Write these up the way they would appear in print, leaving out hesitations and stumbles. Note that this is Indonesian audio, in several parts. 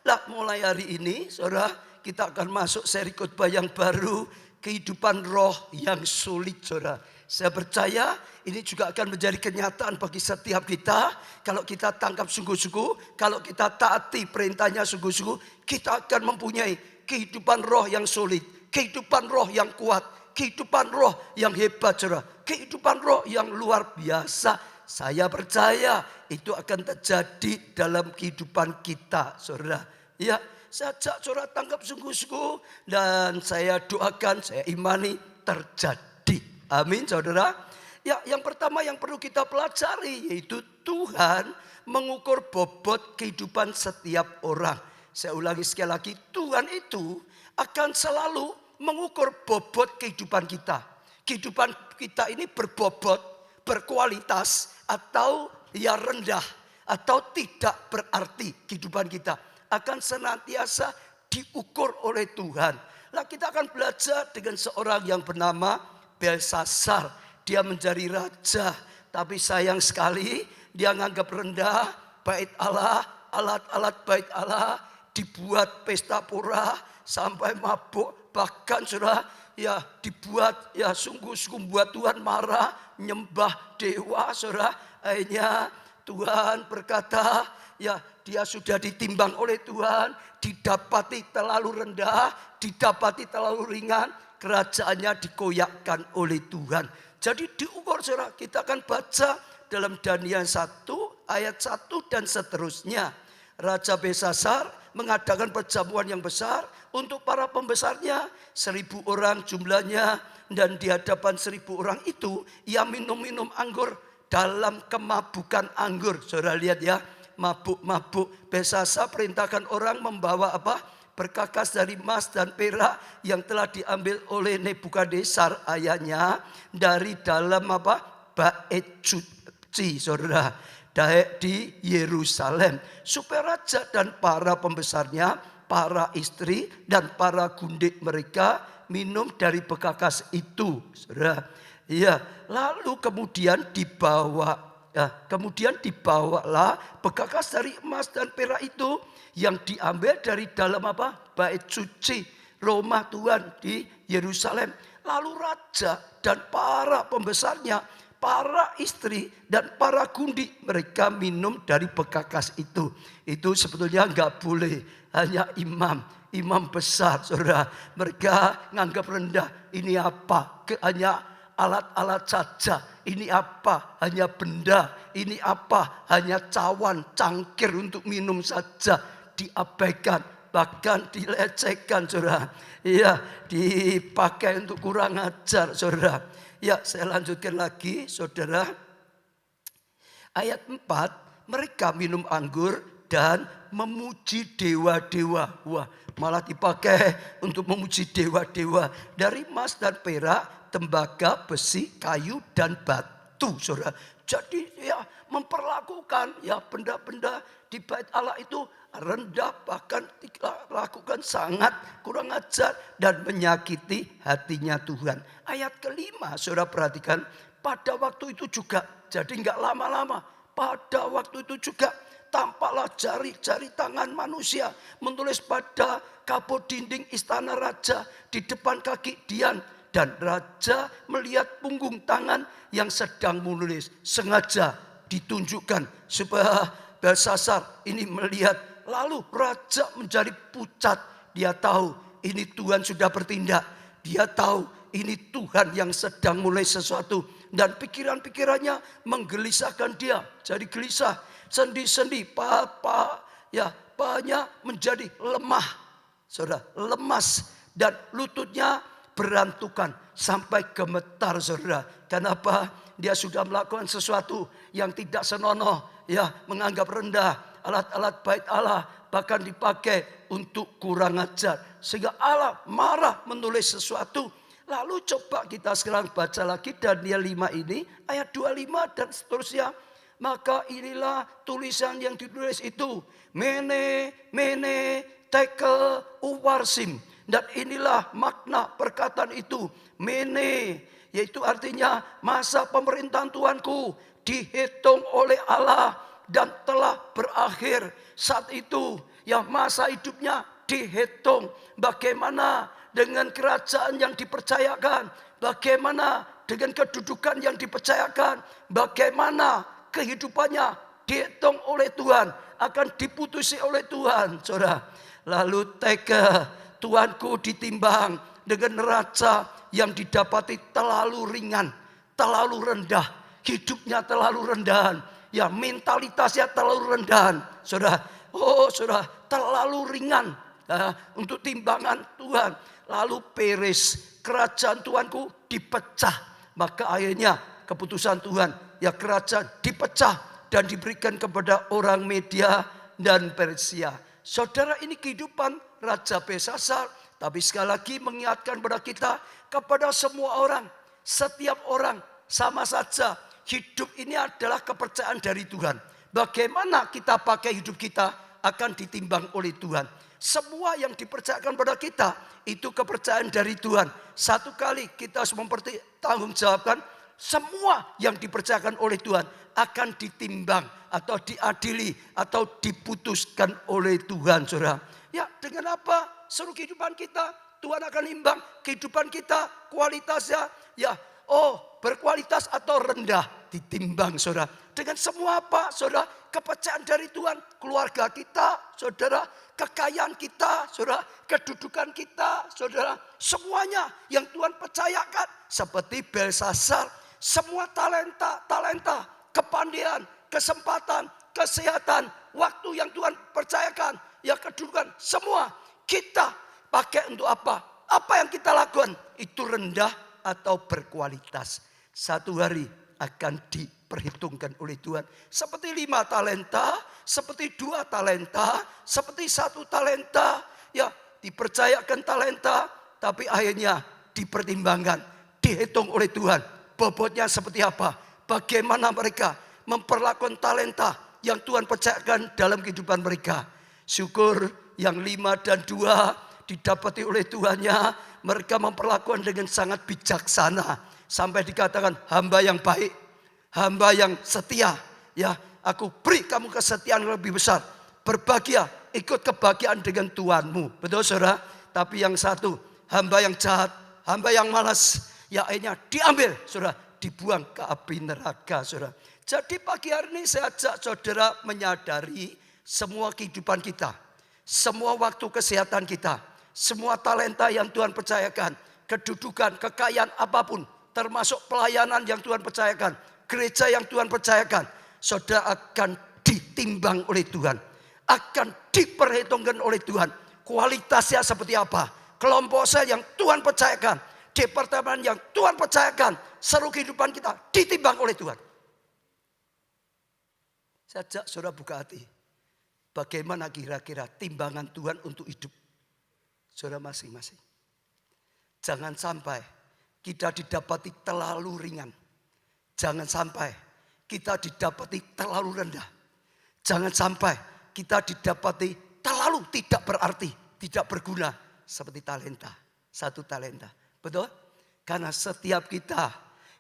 Lah mulai hari ini saudara, kita akan masuk seri khotbah yang baru, kehidupan roh yang sulit saudara. Saya percaya ini juga akan menjadi kenyataan bagi setiap kita. Kalau kita tangkap sungguh-sungguh, kalau kita taati perintahnya sungguh-sungguh, kita akan mempunyai kehidupan roh yang sulit, kehidupan roh yang kuat, kehidupan roh yang hebat saudara, kehidupan roh yang luar biasa. Saya percaya itu akan terjadi dalam kehidupan kita saudara. Ya, sejak saudara tangkap sungguh-sungguh dan saya doakan, saya imani terjadi. Amin saudara. Ya, yang pertama yang perlu kita pelajari yaitu Tuhan mengukur bobot kehidupan setiap orang. Saya ulangi sekali lagi, Tuhan itu akan selalu mengukur bobot kehidupan kita. Kehidupan kita ini berbobot, berkualitas atau ya rendah atau tidak berarti. Kehidupan kita akan senantiasa diukur oleh Tuhan. Nah, kita akan belajar dengan seorang yang bernama Belsasar. Dia menjadi raja, tapi sayang sekali dia menganggap rendah bait Allah, alat-alat bait Allah, dibuat pesta pura sampai mabuk, bahkan sudah ya dibuat ya sungguh-sungguh buat Tuhan marah, nyembah dewa saudara. Akhirnya Tuhan berkata ya dia sudah ditimbang oleh Tuhan, didapati terlalu rendah, didapati terlalu ringan, kerajaannya dikoyakkan oleh Tuhan. Jadi diukur saudara, kita akan baca dalam Daniel 1 ayat 1 dan seterusnya. Raja Belsasar mengadakan perjamuan yang besar untuk para pembesarnya, 1.000 orang jumlahnya, dan di hadapan 1.000 orang itu ia minum-minum anggur dalam kemabukan anggur. Saudara lihat ya, mabuk-mabuk. Belsasar perintahkan orang membawa apa? Berkakas dari emas dan perak yang telah diambil oleh Nebukadnezar ayahnya dari dalam apa? Bait suci saudara, di Yerusalem, supaya raja dan para pembesarnya, para istri dan para gundik mereka minum dari bekakas itu, saudara. Ya, lalu kemudian dibawalah bekakas dari emas dan perak itu yang diambil dari dalam apa? Bait suci rumah Tuhan di Yerusalem. Lalu raja dan para pembesarnya, para istri dan para gundi mereka minum dari bekakas itu. Itu sebetulnya enggak boleh, hanya imam besar saudara. Mereka nganggap rendah, ini apa? Hanya alat-alat saja. Ini apa? Hanya benda. Ini apa? Hanya cawan, cangkir untuk minum saja. Diabaikan, bahkan dilecehkan saudara. Ya, dipakai untuk kurang ajar saudara. Ya, saya lanjutkan lagi saudara. Ayat 4, mereka minum anggur dan memuji dewa-dewa. Wah, malah dipakai untuk memuji dewa-dewa dari emas dan perak, tembaga, besi, kayu dan batu saudara. Jadi ya memperlakukan ya benda-benda di bait Allah itu rendah, bahkan lakukan sangat kurang ajar dan menyakiti hatinya Tuhan. Ayat kelima saudara perhatikan, pada waktu itu juga, jadi enggak lama-lama, pada waktu itu juga tampaklah jari-jari tangan manusia menulis pada kapur dinding istana raja di depan kaki Dian. Dan raja melihat punggung tangan yang sedang menulis, sengaja ditunjukkan supaya Belsasar ini melihat. Lalu raja menjadi pucat. Dia tahu ini Tuhan sudah bertindak. Dia tahu ini Tuhan yang sedang mulai sesuatu. Dan pikiran-pikirannya menggelisahkan dia. Jadi gelisah, sendi-sendi, pahanya menjadi lemah. Saudara, lemas dan lututnya berantukan sampai gemetar saudara. Kenapa? Dia sudah melakukan sesuatu yang tidak senonoh, ya, menganggap rendah alat-alat bait Allah, bahkan dipakai untuk kurang ajar, sehingga Allah marah menulis sesuatu. Lalu coba kita sekarang baca lagi Daniel 5 ini ayat 25 dan seterusnya. Maka inilah tulisan yang ditulis itu, mene tekel uwarsim. Dan inilah makna perkataan itu, mene, yaitu artinya masa pemerintahan Tuanku dihitung oleh Allah dan telah berakhir. Saat itu Ya, masa hidupnya dihitung. Bagaimana dengan kerajaan yang dipercayakan? Bagaimana dengan kedudukan yang dipercayakan? Bagaimana kehidupannya dihitung oleh Tuhan, akan diputusi oleh Tuhan, saudara. Lalu tega, Tuanku ditimbang dengan neraca yang didapati terlalu ringan, terlalu rendah, hidupnya terlalu rendahan, ya mentalitasnya terlalu rendahan, saudara. Oh, saudara, terlalu ringan untuk timbangan Tuhan. Lalu Peres, kerajaan Tuanku dipecah. Maka akhirnya keputusan Tuhan, ya kerajaan dipecah dan diberikan kepada orang Media dan Persia. Saudara, ini kehidupan Raja Belsasar. Tapi sekali lagi mengingatkan kepada kita, kepada semua orang, setiap orang sama saja. Hidup ini adalah kepercayaan dari Tuhan. Bagaimana kita pakai hidup kita akan ditimbang oleh Tuhan. Semua yang dipercayakan pada kita itu kepercayaan dari Tuhan. Satu kali kita harus mempertanggungjawabkan, semua yang dipercayakan oleh Tuhan akan ditimbang atau diadili atau diputuskan oleh Tuhan, saudara. Ya, dengan apa? Seluruh kehidupan kita Tuhan akan imbang kehidupan kita, kualitasnya ya berkualitas atau rendah ditimbang, saudara. Dengan semua apa, saudara? Kepercayaan dari Tuhan, keluarga kita, saudara, kekayaan kita, saudara, kedudukan kita, saudara, semuanya yang Tuhan percayakan. Seperti Belsasar, semua talenta, kepandaian, kesempatan, kesehatan, waktu yang Tuhan percayakan, ya kedudukan, semua kita pakai untuk apa? Apa yang kita lakukan itu rendah atau berkualitas. Satu hari akan diperhitungkan oleh Tuhan. Seperti 5 talenta, seperti 2 talenta, seperti 1 talenta. Ya, dipercayakan talenta, tapi akhirnya dipertimbangkan, dihitung oleh Tuhan. Bobotnya seperti apa? Bagaimana mereka memperlakukan talenta yang Tuhan percayakan dalam kehidupan mereka. Syukur yang 5 dan 2 didapati oleh Tuhannya, mereka memperlakukan dengan sangat bijaksana. Sampai dikatakan hamba yang baik, hamba yang setia. Ya, aku beri kamu kesetiaan yang lebih besar. Berbahagia, ikut kebahagiaan dengan Tuhanmu. Betul, saudara? Tapi yang satu, hamba yang jahat, hamba yang malas, ya akhirnya diambil, saudara, dibuang ke api neraka, saudara. Jadi pagi hari ini saya ajak saudara menyadari semua kehidupan kita, semua waktu kesehatan kita, semua talenta yang Tuhan percayakan, kedudukan, kekayaan apapun, termasuk pelayanan yang Tuhan percayakan, gereja yang Tuhan percayakan, saudara akan ditimbang oleh Tuhan, akan diperhitungkan oleh Tuhan. Kualitasnya seperti apa? Kelompok saya yang Tuhan percayakan, departemen yang Tuhan percayakan, seluruh kehidupan kita ditimbang oleh Tuhan. Saya ajak saudara buka hati. Bagaimana kira-kira timbangan Tuhan untuk hidup saudara masing-masing? Jangan sampai kita didapati terlalu ringan. Jangan sampai kita didapati terlalu rendah. Jangan sampai kita didapati terlalu tidak berarti, tidak berguna. Seperti talenta, 1 talenta. Betul? Karena setiap kita,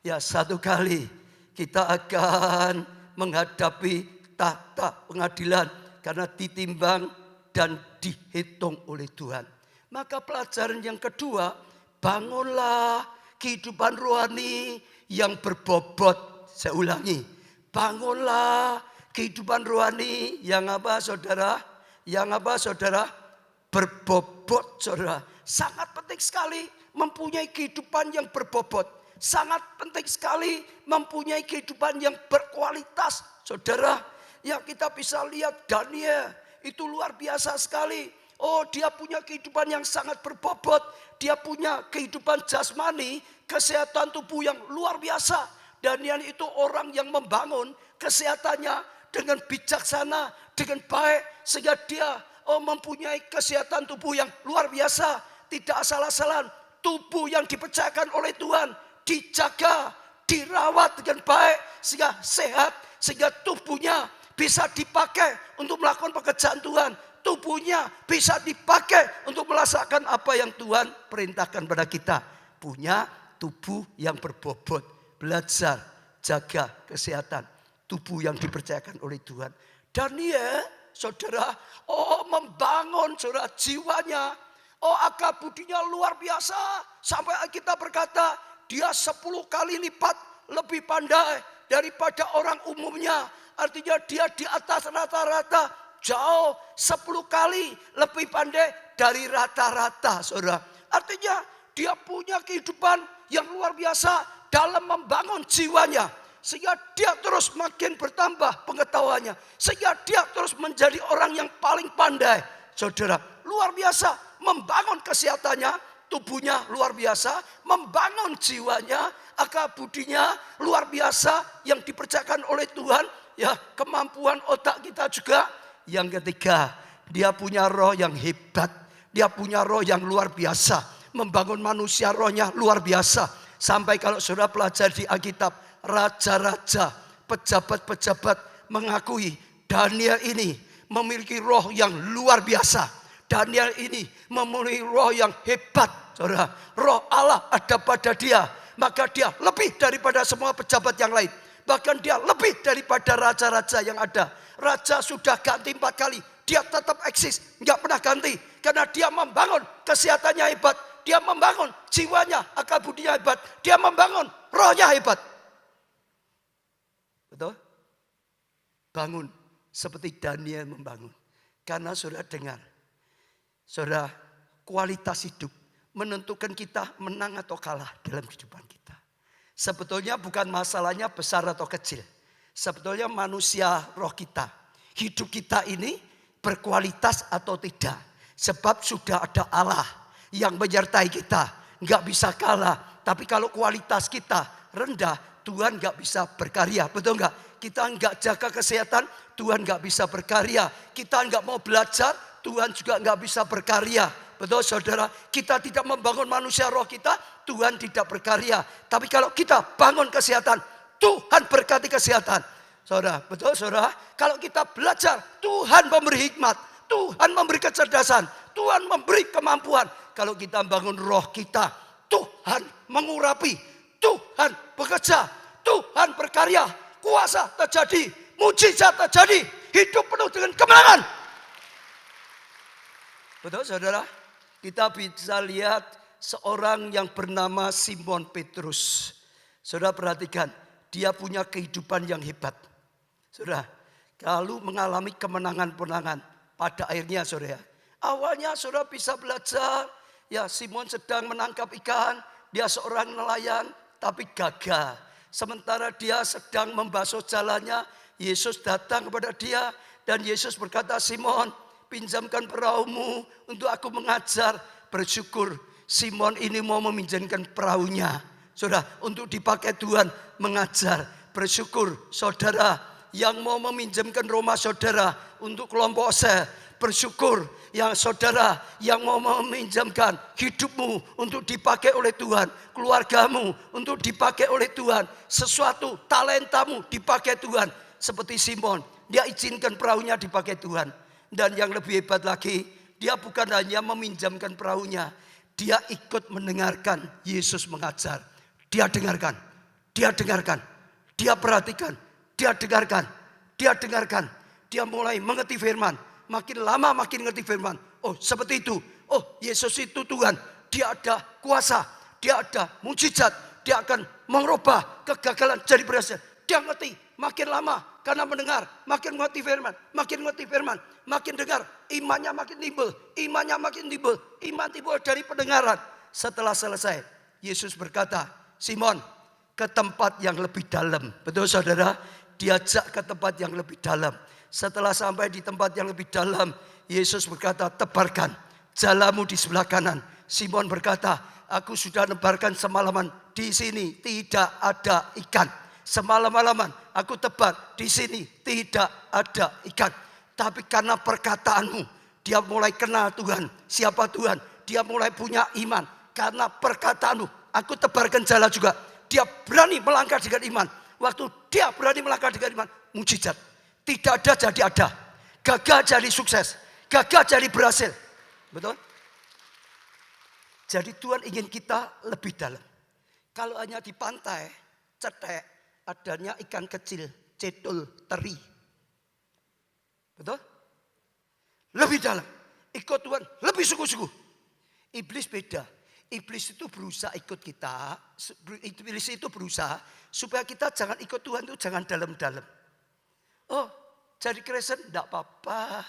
ya satu kali kita akan menghadapi tahta pengadilan. Karena ditimbang dan dihitung oleh Tuhan. Maka pelajaran yang kedua, bangunlah kehidupan rohani yang berbobot. Saya ulangi, bangunlah kehidupan rohani yang apa, saudara? Yang apa, saudara? Berbobot, saudara. Sangat penting sekali mempunyai kehidupan yang berbobot. Sangat penting sekali mempunyai kehidupan yang berkualitas, saudara. Ya, kita bisa lihat Daniel itu luar biasa sekali. Oh, dia punya kehidupan yang sangat berbobot. Dia punya kehidupan jasmani, kesehatan tubuh yang luar biasa. Daniel itu orang yang membangun kesehatannya dengan bijaksana, dengan baik. Sehingga dia mempunyai kesehatan tubuh yang luar biasa. Tidak asal-asalan. Tubuh yang dipercayakan oleh Tuhan dijaga, dirawat dengan baik. Sehingga sehat, sehingga tubuhnya bisa dipakai untuk melakukan pekerjaan Tuhan. Tubuhnya bisa dipakai untuk melaksanakan apa yang Tuhan perintahkan pada kita. Punya tubuh yang berbobot. Belajar, jaga kesehatan tubuh yang dipercayakan oleh Tuhan. Daniel saudara. Oh, membangun saudara jiwanya. Oh, akal budinya luar biasa. Sampai kita berkata, dia 10 kali lipat lebih pandai daripada orang umumnya. Artinya dia di atas rata-rata, jauh 10 kali lebih pandai dari rata-rata, saudara. Artinya dia punya kehidupan yang luar biasa dalam membangun jiwanya. Sehingga dia terus makin bertambah pengetahuannya. Sehingga dia terus menjadi orang yang paling pandai. Saudara, luar biasa. Membangun kesehatannya, tubuhnya luar biasa. Membangun jiwanya, akal budinya luar biasa. Yang dipercayakan oleh Tuhan. Ya, kemampuan otak kita juga. Yang ketiga, dia punya roh yang hebat. Dia punya roh yang luar biasa. Membangun manusia rohnya luar biasa. Sampai kalau saudara pelajari di Alkitab, raja-raja, pejabat-pejabat mengakui Daniel ini memiliki roh yang luar biasa. Daniel ini memiliki roh yang hebat. Saudara, roh Allah ada pada dia. Maka dia lebih daripada semua pejabat yang lain. Bahkan dia lebih daripada raja-raja yang ada. Raja sudah ganti 4 kali. Dia tetap eksis, nggak pernah ganti. Karena dia membangun kesehatannya hebat. Dia membangun jiwanya, akal budinya hebat. Dia membangun rohnya hebat. Betul? Bangun seperti Daniel membangun. Karena saudara dengar. Saudara, kualitas hidup menentukan kita menang atau kalah dalam kehidupan kita. Sebetulnya bukan masalahnya besar atau kecil. Sebetulnya manusia roh kita. Hidup kita ini berkualitas atau tidak. Sebab sudah ada Allah yang menyertai kita. Nggak bisa kalah. Tapi kalau kualitas kita rendah, Tuhan nggak bisa berkarya. Betul nggak? Kita nggak jaga kesehatan, Tuhan nggak bisa berkarya. Kita nggak mau belajar, Tuhan juga nggak bisa berkarya. Betul saudara? Kita tidak membangun manusia roh kita, Tuhan tidak berkarya. Tapi kalau kita bangun kesehatan, Tuhan berkati kesehatan. Saudara, betul saudara? Kalau kita belajar, Tuhan memberi hikmat. Tuhan memberi kecerdasan. Tuhan memberi kemampuan. Kalau kita bangun roh kita, Tuhan mengurapi. Tuhan bekerja. Tuhan berkarya. Kuasa terjadi. Mujizat terjadi. Hidup penuh dengan kemenangan. Betul saudara? Kita bisa lihat seorang yang bernama Simon Petrus. Saudara perhatikan. Dia punya kehidupan yang hebat. Saudara, lalu mengalami kemenangan-kemenangan pada akhirnya saudara. Awalnya saudara bisa belajar, ya Simon sedang menangkap ikan, dia seorang nelayan tapi gagal. Sementara dia sedang membasuh jalannya, Yesus datang kepada dia dan Yesus berkata, Simon, pinjamkan perahumu untuk aku mengajar. Bersyukur Simon ini mau meminjamkan perahunya. Saudara, untuk dipakai Tuhan mengajar. Bersyukur saudara yang mau meminjamkan rumah saudara untuk kelompok saya. Bersyukur yang saudara yang mau meminjamkan hidupmu untuk dipakai oleh Tuhan. Keluargamu untuk dipakai oleh Tuhan. Sesuatu talentamu dipakai Tuhan. Seperti Simon, dia izinkan perahunya dipakai Tuhan. Dan yang lebih hebat lagi, dia bukan hanya meminjamkan perahunya. Dia ikut mendengarkan Yesus mengajar. Dia dengarkan, dia dengarkan, dia perhatikan, dia dengarkan, dia dengarkan. Dia mulai mengerti firman. Makin lama makin ngerti firman. Oh seperti itu. Oh Yesus itu Tuhan. Dia ada kuasa. Dia ada mujizat. Dia akan mengubah kegagalan jadi berhasil. Dia ngerti makin lama karena mendengar. Makin ngerti firman. Makin ngerti firman. Makin dengar. Imannya makin timbul. Imannya makin timbul. Iman timbul dari pendengaran. Setelah selesai Yesus berkata, Simon ke tempat yang lebih dalam. Betul saudara? Diajak ke tempat yang lebih dalam. Setelah sampai di tempat yang lebih dalam, Yesus berkata, tebarkan jalamu di sebelah kanan. Simon berkata, aku sudah nebarkan semalaman di sini tidak ada ikan. Semalam-malaman aku tebar di sini tidak ada ikan. Tapi karena perkataanmu, dia mulai kenal Tuhan. Siapa Tuhan? Dia mulai punya iman. Karena perkataanmu, aku tebarkan jala juga. Dia berani melangkah dengan iman. Waktu dia berani melangkah dengan iman, mujizat. Tidak ada jadi ada. Gagal jadi sukses. Gagal jadi berhasil. Betul? Jadi Tuhan ingin kita lebih dalam. Kalau hanya di pantai, cetek, adanya ikan kecil, cetul, teri. Betul? lebih dalam. Ikut Tuhan lebih sungguh-sungguh. Iblis beda. Iblis itu berusaha ikut kita. Iblis itu berusaha supaya kita jangan ikut Tuhan itu jangan dalam-dalam. Oh, jadi Kristen enggak apa-apa.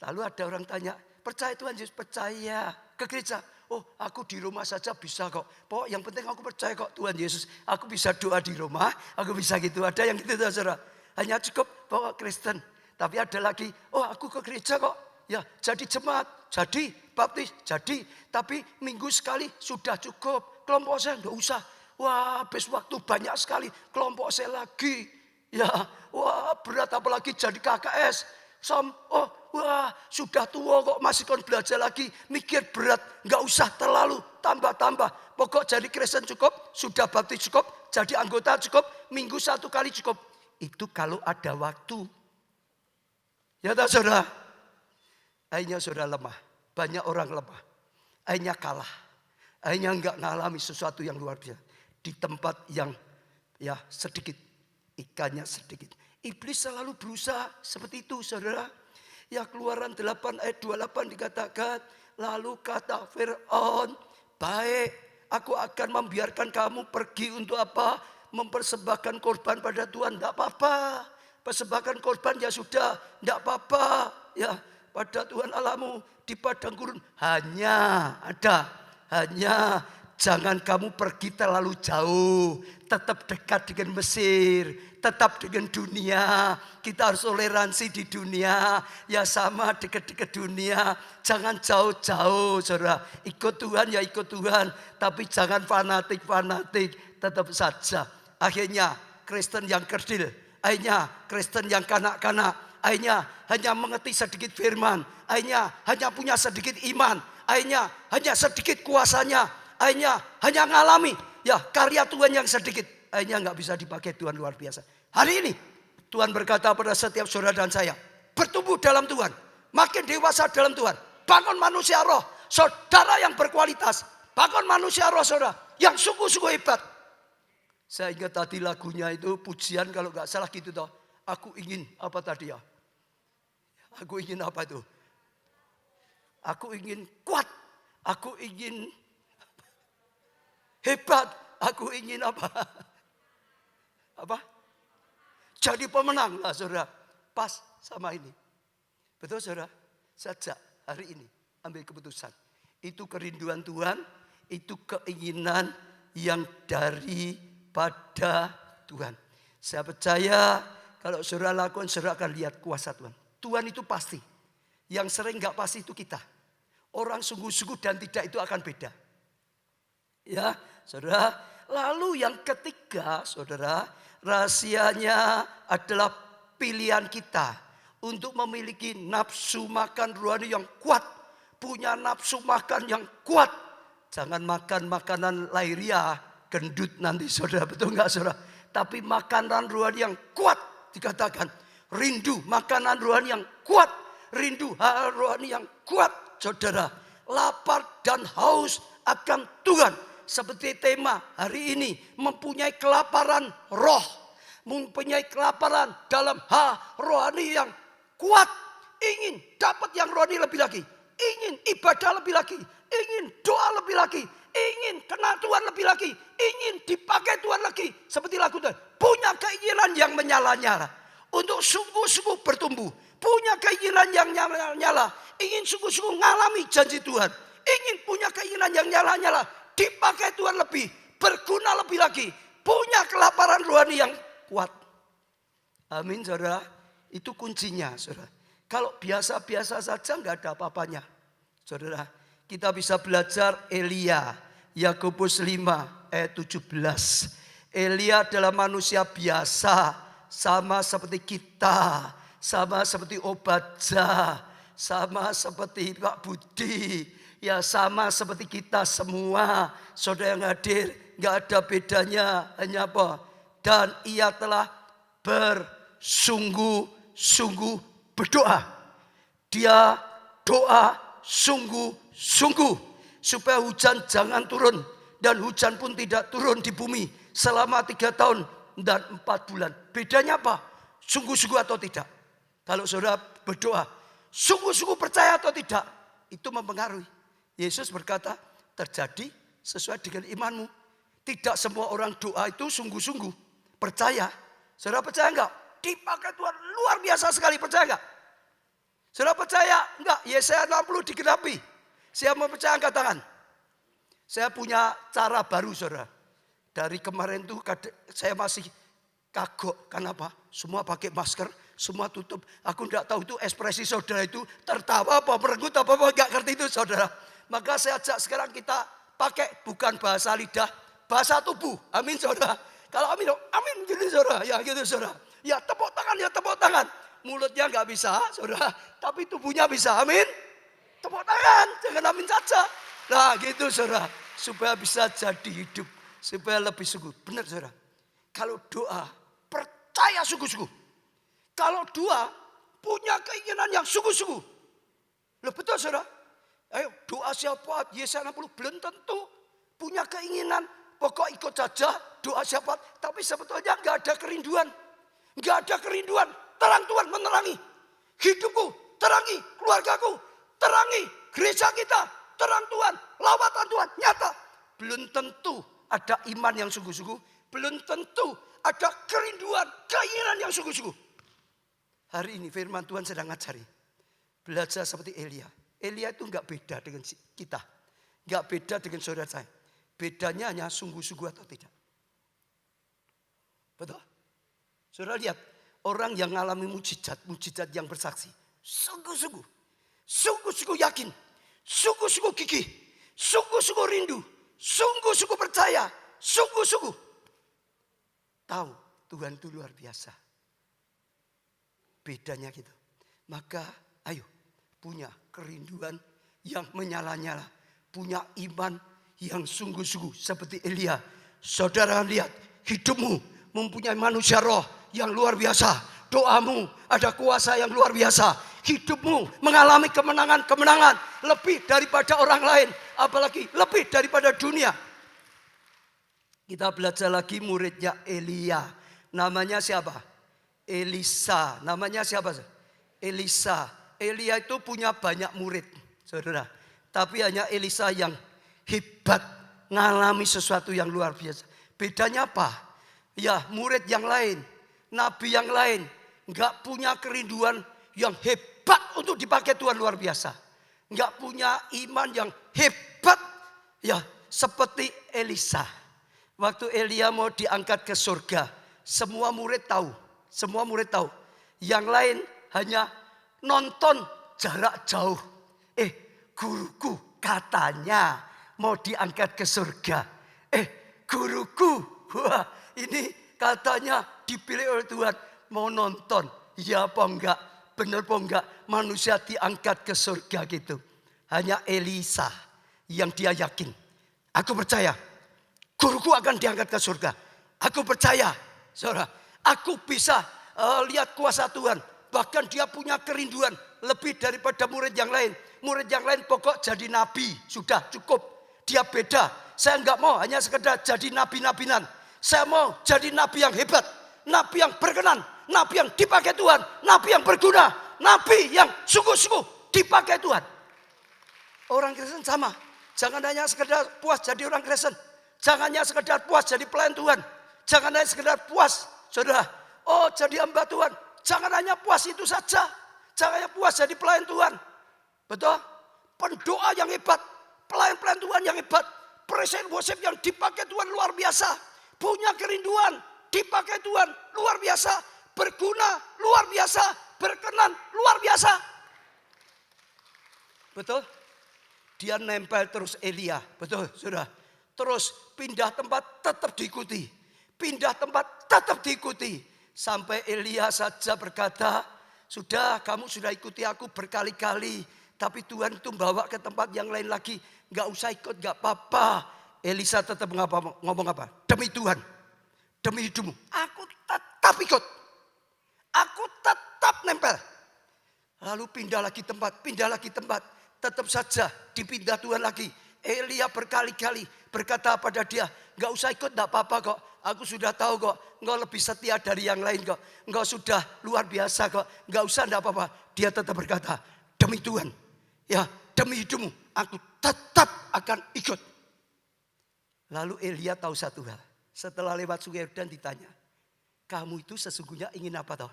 Lalu ada orang tanya, percaya Tuhan Yesus? Percaya. Ke gereja? Oh, aku di rumah saja bisa kok. Pokok yang penting aku percaya kok Tuhan Yesus. Aku bisa doa di rumah, aku bisa gitu. Ada yang gitu saudara. Hanya cukup bawa Kristen. Tapi ada lagi, oh aku ke gereja kok. Ya, jadi jemaat, jadi baptis, jadi. Tapi minggu sekali sudah cukup. Kelompok saya enggak usah. Wah, habis waktu banyak sekali. Kelompok saya lagi. Ya, wah berat apalagi jadi KKS. Wah sudah tua kok masih kon belajar lagi. Mikir berat, enggak usah terlalu tambah-tambah. Pokok jadi Kristen cukup, sudah baptis cukup, jadi anggota cukup, minggu 1 kali cukup. Itu kalau ada waktu. Ya tak saudara? Akhirnya saudara lemah. Banyak orang lemah. Akhirnya kalah. Akhirnya enggak ngalami sesuatu yang luar biasa. Di tempat yang ya sedikit. Ikannya sedikit. Iblis selalu berusaha seperti itu saudara. Ya Keluaran 8 ayat 28 dikatakan. Lalu kata Fir'aun. Baik, aku akan membiarkan kamu pergi untuk apa? Mempersembahkan korban pada Tuhan. Tidak apa-apa. Persembahkan korban ya sudah. Tidak apa-apa. Ya, pada Tuhan Allahmu di padang gurun. Hanya jangan kamu pergi terlalu jauh. Tetap dekat dengan Mesir. Tetap dengan dunia. Kita harus toleransi di dunia. Ya sama dekat-dekat dunia. Jangan jauh-jauh saudara. Ikut Tuhan ya ikut Tuhan. Tapi jangan fanatik-fanatik. Tetap saja. Akhirnya Kristen yang kerdil. Akhirnya Kristen yang kanak-kanak. Akhirnya hanya mengerti sedikit firman. Akhirnya hanya punya sedikit iman. Akhirnya hanya sedikit kuasanya. Akhirnya hanya ngalami ya karya Tuhan yang sedikit. Akhirnya nggak bisa dipakai Tuhan luar biasa. Hari ini Tuhan berkata pada setiap saudara dan saya. Bertumbuh dalam Tuhan. Makin dewasa dalam Tuhan. Bangun manusia roh. Saudara yang berkualitas. Bangun manusia roh saudara. Yang sungguh-sungguh hebat. Saya ingat tadi lagunya itu pujian kalau nggak salah gitu toh. Aku ingin apa tadi ya? Aku ingin apa itu? Aku ingin kuat. Aku ingin hebat. Aku ingin apa? Apa? Jadi pemenang lah saudara. Pas sama ini. Betul saudara? Sejak hari ini ambil keputusan. Itu kerinduan Tuhan. Itu keinginan yang daripada Tuhan. Saya percaya kalau saudara lakukan saudara akan lihat kuasa Tuhan. Tuhan itu pasti. Yang sering gak pasti itu kita. Orang sungguh-sungguh dan tidak itu akan beda. Ya saudara. Lalu yang ketiga saudara. Rahasianya adalah pilihan kita. Untuk memiliki nafsu makan rohani yang kuat. Punya nafsu makan yang kuat. Jangan makan makanan lahiriah. Gendut nanti saudara. Betul gak saudara? Tapi makanan rohani yang kuat. Dikatakan rindu makanan rohani yang kuat. Rindu hal rohani yang kuat. Saudara, lapar dan haus akan Tuhan. Seperti tema hari ini. Mempunyai kelaparan roh. Mempunyai kelaparan dalam hal rohani yang kuat. Ingin dapat yang rohani lebih lagi. Ingin ibadah lebih lagi. Ingin doa lebih lagi. Ingin kenal Tuhan lebih lagi. Ingin dipakai Tuhan lagi. Seperti lagu Tuhan. Punya keinginan yang menyala-nyala. Untuk sungguh-sungguh bertumbuh. Punya keinginan yang nyala-nyala. Ingin sungguh-sungguh ngalami janji Tuhan. Ingin punya keinginan yang nyala-nyala. Dipakai Tuhan lebih. Berguna lebih lagi. Punya kelaparan rohani yang kuat. Amin saudara. Itu kuncinya saudara. Kalau biasa-biasa saja nggak ada apa-apanya. Saudara. Kita bisa belajar Elia. Yakobus 5 ayat 17. Elia adalah manusia biasa. Sama seperti kita. Sama seperti Obadja. Sama seperti Pak Budi. Ya sama seperti kita semua. Saudara yang hadir. Gak ada bedanya. Hanya apa? Dan ia telah bersungguh-sungguh berdoa. Dia doa sungguh-sungguh. Supaya hujan jangan turun. Dan hujan pun tidak turun di bumi. Selama 3 tahun dan 4 bulan. Bedanya apa? Sungguh-sungguh atau tidak? Kalau saudara berdoa, sungguh-sungguh percaya atau tidak, itu mempengaruhi. Yesus berkata, terjadi sesuai dengan imanmu. Tidak semua orang doa itu sungguh-sungguh percaya. Saudara percaya enggak? Dipakai Tuhan luar biasa sekali, percaya enggak? Saudara percaya enggak? Yesaya 60 digenapi. Saya mau percaya angkat tangan. Saya punya cara baru saudara. Dari kemarin tuh saya masih kagok. Kenapa? Semua pakai masker, semua tutup. Aku enggak tahu itu ekspresi saudara itu tertawa apa, merenggut apa, enggak ngerti itu saudara. Maka saya ajak sekarang kita pakai bukan bahasa lidah, bahasa tubuh. Amin saudara. Kalau amin, amin gitu saudara. Ya gitu saudara. Ya tepuk tangan, ya tepuk tangan. Mulutnya enggak bisa saudara, tapi tubuhnya bisa. Amin. Tepuk tangan, jangan amin saja. Nah gitu saudara. Supaya bisa jadi hidup. Supaya lebih sungguh. Benar saudara. Kalau doa, percaya sungguh-sungguh. Kalau doa, punya keinginan yang sungguh-sungguh. Loh betul saudara. Ayo doa siapa? Yesaya 60 belum tentu punya keinginan. Pokok ikut saja doa siapa. Tapi sebetulnya gak ada kerinduan. Gak ada kerinduan. Terang Tuhan menerangi. Hidupku terangi. Keluargaku terangi. Gereja kita terang Tuhan. Lawatan Tuhan nyata. Belum tentu ada iman yang sungguh-sungguh. Belum tentu ada kerinduan. Keinginan yang sungguh-sungguh. Hari ini firman Tuhan sedang ngajari. Belajar seperti Elia. Elia itu enggak beda dengan kita. Enggak beda dengan saudara saya. Bedanya hanya sungguh-sungguh atau tidak. Betul? Saudara lihat. Orang yang mengalami mujizat yang bersaksi. Sungguh-sungguh. Sungguh-sungguh yakin. Sungguh-sungguh gigih. Sungguh-sungguh rindu. Sungguh-sungguh percaya. Sungguh-sungguh. Tahu Tuhan itu luar biasa. Bedanya gitu. Maka ayo punya kerinduan yang menyala-nyala. Punya iman yang sungguh-sungguh seperti Elia. Saudara lihat hidupmu mempunyai manusia roh yang luar biasa. Doamu ada kuasa yang luar biasa. Hidupmu mengalami kemenangan-kemenangan lebih daripada orang lain. Apalagi lebih daripada dunia. Kita belajar lagi muridnya Elia. Namanya siapa? Elisa. Namanya siapa? Elisa. Elia itu punya banyak murid, saudara. Tapi hanya Elisa yang hebat. Ngalami sesuatu yang luar biasa. Bedanya apa? Ya murid yang lain, nabi yang lain. Enggak punya kerinduan yang hebat untuk dipakai Tuhan luar biasa. Enggak punya iman yang hebat. Ya seperti Elisa. Waktu Elia mau diangkat ke surga. Semua murid tahu. Semua murid tahu. Yang lain hanya nonton jarak jauh. Guruku katanya mau diangkat ke surga. Guruku. Wah ini katanya dipilih oleh Tuhan. Mau nonton. Ya apa enggak. Benar apa enggak. Manusia diangkat ke surga gitu. Hanya Elisa yang dia yakin. Aku percaya. Guruku akan diangkat ke surga. Aku percaya. Saudara. Aku bisa lihat kuasa Tuhan. Bahkan dia punya kerinduan lebih daripada murid yang lain. Murid yang lain pokok jadi nabi. Sudah cukup. Dia beda. Saya enggak mau hanya sekedar jadi nabi-nabinan. Saya mau jadi nabi yang hebat. Nabi yang berkenan. Nabi yang dipakai Tuhan. Nabi yang berguna. Nabi yang sungguh-sungguh dipakai Tuhan. Orang Kristen sama. Jangan hanya sekedar puas jadi orang Kristen. Jangan hanya sekedar puas jadi pelayan Tuhan. Jangan hanya sekedar puas. Saudara. Oh jadi hamba Tuhan. Jangan hanya puas itu saja. Jangan hanya puas jadi pelayan Tuhan. Betul? Pendoa yang hebat. Pelayan-pelayan Tuhan yang hebat. Presiden worship yang dipakai Tuhan luar biasa. Punya kerinduan. Dipakai Tuhan luar biasa. Berguna luar biasa. Berkenan luar biasa. Betul? Dia nempel terus Elia. Betul saudara. Terus pindah tempat tetap diikuti. Pindah tempat tetap diikuti. Sampai Elia saja berkata, sudah kamu sudah ikuti aku berkali-kali. Tapi Tuhan itu bawa ke tempat yang lain lagi. Gak usah ikut, gak apa-apa. Elisa tetap ngomong apa? Demi Tuhan. Demi hidupmu. Aku tetap ikut. Aku tetap nempel. Lalu pindah lagi tempat. Tetap saja dipindah Tuhan lagi. Elia berkali-kali berkata pada dia, gak usah ikut, gak apa-apa kok. Aku sudah tahu kok. Engkau lebih setia dari yang lain kok. Engkau sudah luar biasa kok. Enggak usah, enggak apa-apa. Dia tetap berkata, demi Tuhan. Ya, demi hidupmu. Aku tetap akan ikut. Lalu Elia tahu satu hal. Setelah lewat sungai Yordan ditanya. Kamu itu sesungguhnya ingin apa toh?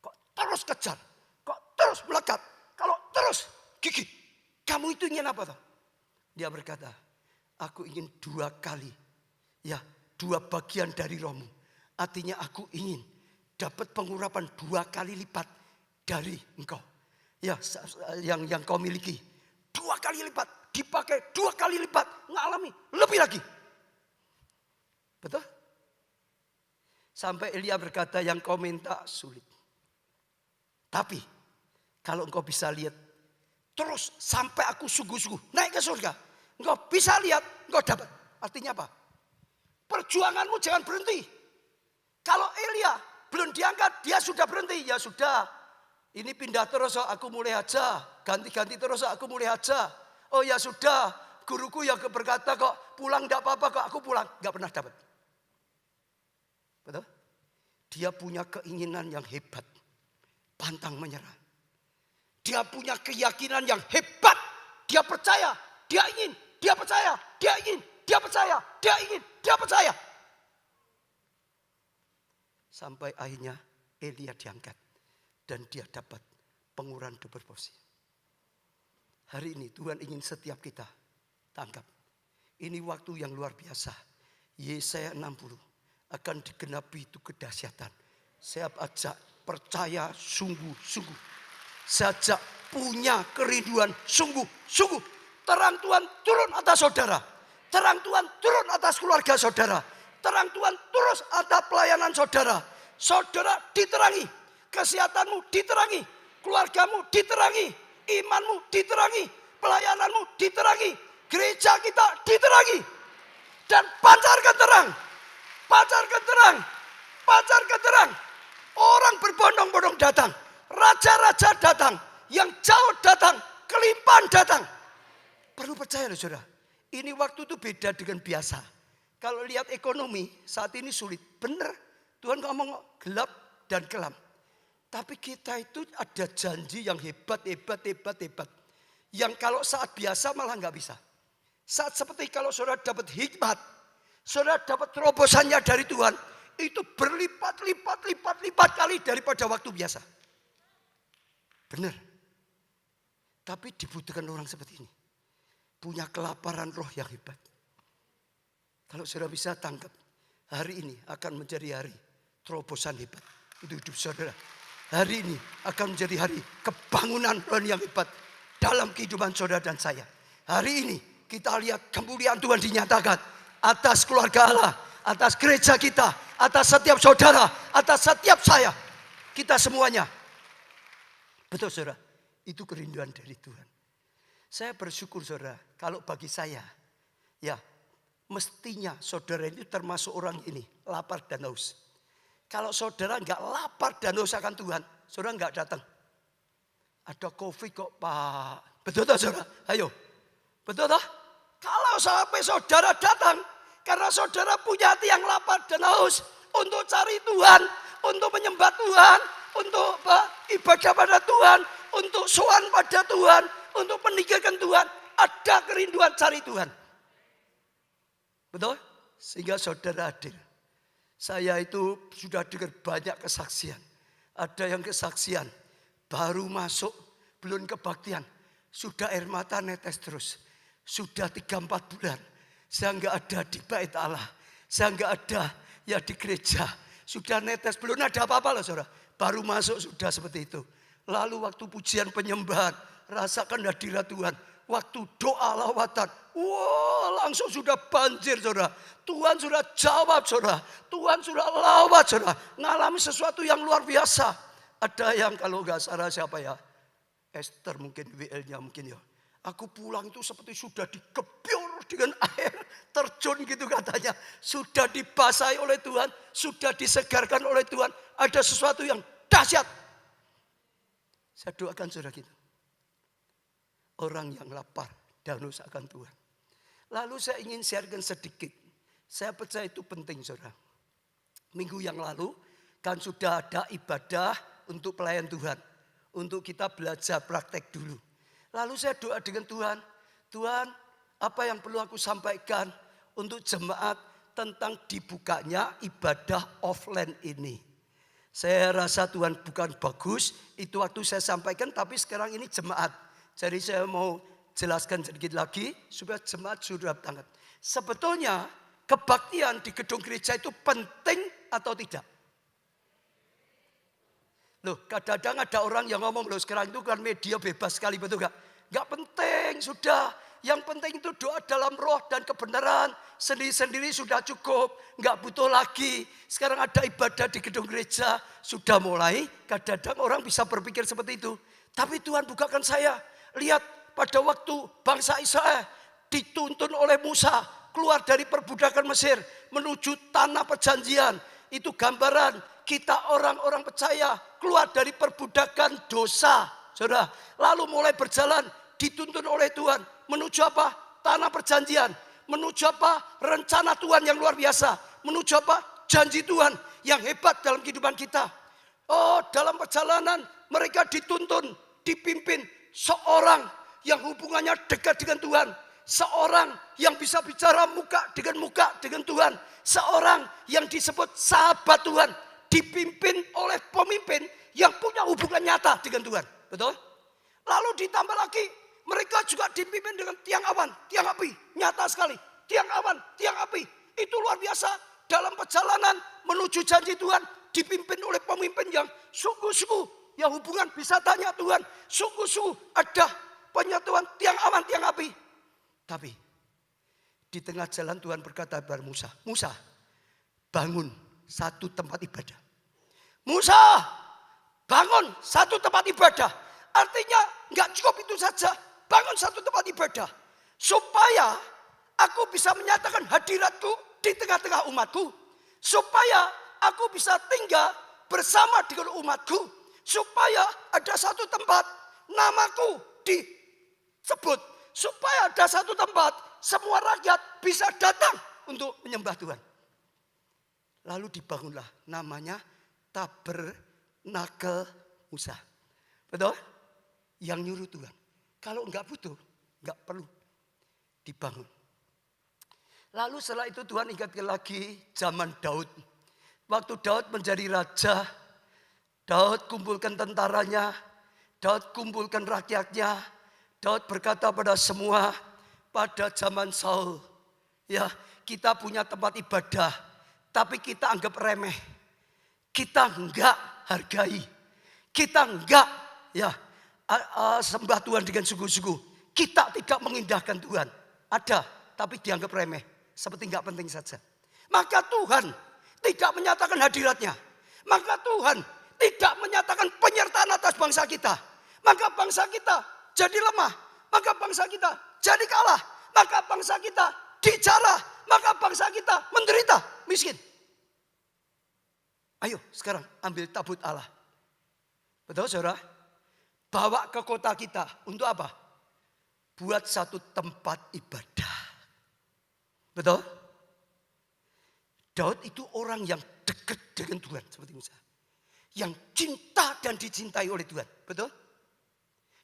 Kok terus kejar? Kok terus melekat? Kalau terus gigit? Kamu itu ingin apa toh? Dia berkata, aku ingin 2 kali. Ya, 2 bagian dari rohmu. Artinya aku ingin dapat pengurapan 2 kali lipat dari engkau. Ya, yang kau miliki. 2 kali lipat. Dipakai 2 kali lipat. Ngalami lebih lagi. Betul? Sampai Elia berkata yang kau minta sulit. Tapi kalau engkau bisa lihat terus sampai aku sungguh-sungguh naik ke surga. Engkau bisa lihat, engkau dapat. Artinya apa? Perjuanganmu jangan berhenti. Kalau Elia belum diangkat, dia sudah berhenti. Ya sudah, ini pindah terus, aku mulai aja. Ganti-ganti terus, aku mulai aja. Oh ya sudah, guruku yang berkata kok pulang tidak apa-apa kok aku pulang. Gak pernah dapat. Betul? Dia punya keinginan yang hebat. Pantang menyerah. Dia punya keyakinan yang hebat. Dia percaya, dia ingin, dia percaya, dia ingin, dia percaya, dia ingin, dia percaya. Sampai akhirnya Elia diangkat. Dan dia dapat pengurapan double porsi. Hari ini Tuhan ingin setiap kita tangkap. Ini waktu yang luar biasa. Yesaya 60 akan digenapi itu kedahsyatan. Saya ajak percaya sungguh-sungguh. Saya ajak punya kerinduan sungguh-sungguh. Terang Tuhan turun atas saudara. Terang Tuhan turun atas keluarga saudara. Terang Tuhan terus atas pelayanan saudara. Saudara diterangi. Kesehatanmu diterangi. Keluargamu diterangi. Imanmu diterangi. Pelayananmu diterangi. Gereja kita diterangi. Dan pancarkan terang. Pancarkan terang. Pancarkan terang. Orang berbondong-bondong datang. Raja-raja datang. Yang jauh datang. Kelimpahan datang. Perlu percaya loh saudara. Ini waktu itu beda dengan biasa. Kalau lihat ekonomi saat ini sulit. Benar. Tuhan ngomong gelap dan kelam. Tapi kita itu ada janji yang hebat. Yang kalau saat biasa malah nggak bisa. Saat seperti kalau saudara dapat hikmat. Saudara dapat terobosannya dari Tuhan. Itu berlipat kali daripada waktu biasa. Benar. Tapi dibutuhkan orang seperti ini. Punya kelaparan roh yang hebat. Kalau saudara bisa tangkap. Hari ini akan menjadi hari terobosan hebat. Itu hidup saudara. Hari ini akan menjadi hari kebangunan roh yang hebat. Dalam kehidupan saudara dan saya. Hari ini kita lihat kemuliaan Tuhan dinyatakan. Atas keluarga Allah. Atas gereja kita. Atas setiap saudara. Atas setiap saya. Kita semuanya. Betul saudara. Itu kerinduan dari Tuhan. Saya bersyukur saudara. Kalau bagi saya. Ya. Mestinya saudara ini termasuk orang ini. Lapar dan haus. Kalau saudara enggak lapar dan haus akan Tuhan. Saudara enggak datang. Ada COVID kok Pak. Betul tak saudara? Ayo. Betul tak? Kalau sampai saudara datang. Karena saudara punya hati yang lapar dan haus. Untuk cari Tuhan. Untuk menyembah Tuhan. Untuk ibadah pada Tuhan. Untuk sowan pada Tuhan. Untuk meninggalkan Tuhan. Ada kerinduan cari Tuhan. Betul? Sehingga saudara hadir. Saya itu sudah dengar banyak kesaksian. Ada yang kesaksian. Baru masuk. Belum kebaktian. Sudah air mata netes terus. Sudah 3-4 bulan. Saya enggak ada di bait Allah. Saya enggak ada ya di gereja. Sudah netes. Belum ada apa-apa loh saudara. Baru masuk sudah seperti itu. Lalu waktu pujian penyembahan. Rasakan hadirat Tuhan. Waktu doa lawatan. Wah langsung sudah banjir saudara. Tuhan sudah jawab saudara. Tuhan sudah lawat saudara. Ngalami sesuatu yang luar biasa. Ada yang kalau enggak salah siapa ya. Esther mungkin WL-nya mungkin ya. Aku pulang itu seperti sudah dikebyur dengan air terjun gitu katanya. Sudah dibasahi oleh Tuhan. Sudah disegarkan oleh Tuhan. Ada sesuatu yang dahsyat. Saya doakan saudara kita. Orang yang lapar dan haus akan Tuhan. Lalu saya ingin sharekan sedikit. Saya percaya itu penting saudara. Minggu yang lalu kan sudah ada ibadah untuk pelayan Tuhan. Untuk kita belajar praktek dulu. Lalu saya doa dengan Tuhan. Tuhan, apa yang perlu aku sampaikan untuk jemaat tentang dibukanya ibadah offline ini. Saya rasa Tuhan bukan bagus. Itu waktu saya sampaikan, tapi sekarang ini jemaat. Jadi saya mau jelaskan sedikit lagi supaya jemaat sudah tanggap. Sebetulnya kebaktian di gedung gereja itu penting atau tidak? Loh, kadang-kadang ada orang yang ngomong, loh sekarang itu kan media bebas sekali, betul gak? Gak penting, sudah. Yang penting itu doa dalam roh dan kebenaran. Sendiri-sendiri sudah cukup, gak butuh lagi. Sekarang ada ibadah di gedung gereja, sudah mulai. Kadang-kadang orang bisa berpikir seperti itu. Tapi Tuhan bukakan saya. Lihat pada waktu bangsa Israel dituntun oleh Musa keluar dari perbudakan Mesir menuju tanah perjanjian. Itu gambaran kita orang-orang percaya keluar dari perbudakan dosa. Saudara, lalu mulai berjalan dituntun oleh Tuhan menuju apa? Tanah perjanjian. Menuju apa? Rencana Tuhan yang luar biasa. Menuju apa? Janji Tuhan yang hebat dalam kehidupan kita. Oh, dalam perjalanan mereka dituntun, dipimpin seorang yang hubungannya dekat dengan Tuhan. Seorang yang bisa bicara muka dengan Tuhan. Seorang yang disebut sahabat Tuhan. Dipimpin oleh pemimpin yang punya hubungan nyata dengan Tuhan. Betul? Lalu ditambah lagi, mereka juga dipimpin dengan tiang awan, tiang api. Nyata sekali, tiang awan, tiang api. Itu luar biasa. Dalam perjalanan menuju janji Tuhan, dipimpin oleh pemimpin yang sungguh-sungguh, yang hubungan bisa tanya Tuhan. Sungguh-sungguh ada penyatuan tiang awan, tiang api. Tapi di tengah jalan Tuhan berkata kepada Musa, Musa, bangun satu tempat ibadah. Musa, bangun satu tempat ibadah. Artinya nggak cukup itu saja. Bangun satu tempat ibadah. Supaya aku bisa menyatakan hadiratku di tengah-tengah umatku. Supaya aku bisa tinggal bersama dengan umatku. Supaya ada satu tempat namaku disebut. Supaya ada satu tempat semua rakyat bisa datang untuk menyembah Tuhan. Lalu dibangunlah namanya Tabernakel Musa. Betul? Yang nyuruh Tuhan. Kalau enggak butuh, enggak perlu dibangun. Lalu setelah itu Tuhan ingatkan lagi zaman Daud. Waktu Daud menjadi raja, Daud kumpulkan tentaranya, Daud kumpulkan rakyatnya. Daud berkata pada semua pada zaman Saul, ya kita punya tempat ibadah, tapi kita anggap remeh. Kita enggak hargai. Kita enggak sembah Tuhan dengan sungguh-sungguh. Kita tidak mengindahkan Tuhan. Ada, tapi dianggap remeh. Seperti enggak penting saja. Maka Tuhan tidak menyatakan hadiratnya. Maka Tuhan tidak menyatakan penyertaan atas bangsa kita. Maka bangsa kita jadi lemah. Maka bangsa kita jadi kalah. Maka bangsa kita dijala. Maka bangsa kita menderita, miskin. Ayo sekarang ambil tabut Allah. Betul saudara? Bawa ke kota kita. Untuk apa? Buat satu tempat ibadah. Betul? Daud itu orang yang dekat dengan Tuhan. Seperti Musa. Yang cinta dan dicintai oleh Tuhan. Betul?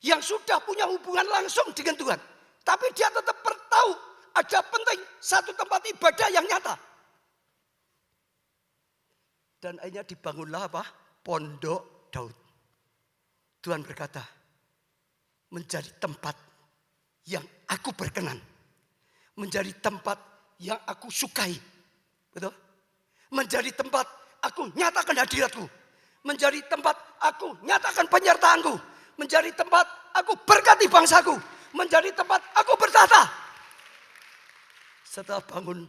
Yang sudah punya hubungan langsung dengan Tuhan. Tapi dia tetap tahu ada penting satu tempat ibadah yang nyata. Dan akhirnya dibangunlah apa? Pondok Daud. Tuhan berkata, menjadi tempat yang aku berkenan. Menjadi tempat yang aku sukai. Betul? Menjadi tempat aku nyatakan hadiratku. Menjadi tempat aku nyatakan penyertaanku. Menjadi tempat aku berkati bangsaku. Menjadi tempat aku bertata. Setelah bangun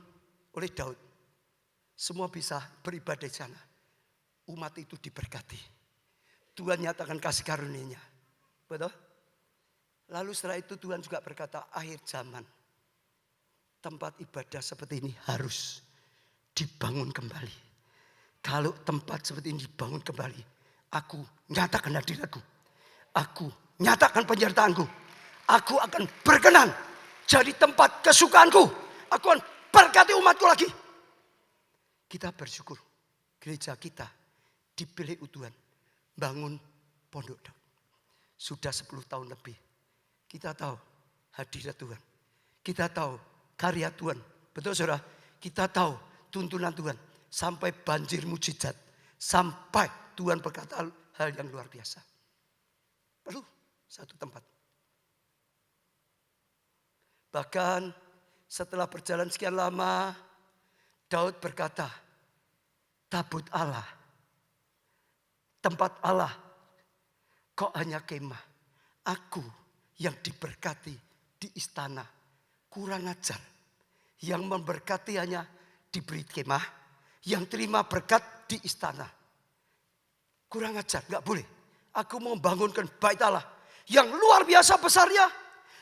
oleh Daud, semua bisa beribadah di sana. Umat itu diberkati. Tuhan nyatakan kasih karunia-Nya. Betul? Lalu setelah itu Tuhan juga berkata, akhir zaman. Tempat ibadah seperti ini harus dibangun kembali. Kalau tempat seperti ini dibangun kembali, aku nyatakan hadiratku. Aku nyatakan penyertaanku. Aku akan berkenan jadi tempat kesukaanku. Aku akan berkati umatku lagi. Kita bersyukur. gereja kita dipilih Tuhan bangun pondok Daud. Sudah 10 tahun lebih. Kita tahu hadirat Tuhan. Kita tahu karya Tuhan. Betul saudara? Kita tahu tuntunan Tuhan. Sampai banjir mujizat. Sampai Tuhan berkata hal yang luar biasa. Perlu satu tempat. Bahkan setelah berjalan sekian lama, Daud berkata, tabut Allah, tempat Allah, kok hanya kemah. Aku yang diberkati di istana, kurang ajar. Yang memberkati hanya diberi kemah, yang terima berkat di istana. Kurang ajar, gak boleh. Aku mau membangunkan bait Allah yang luar biasa besarnya,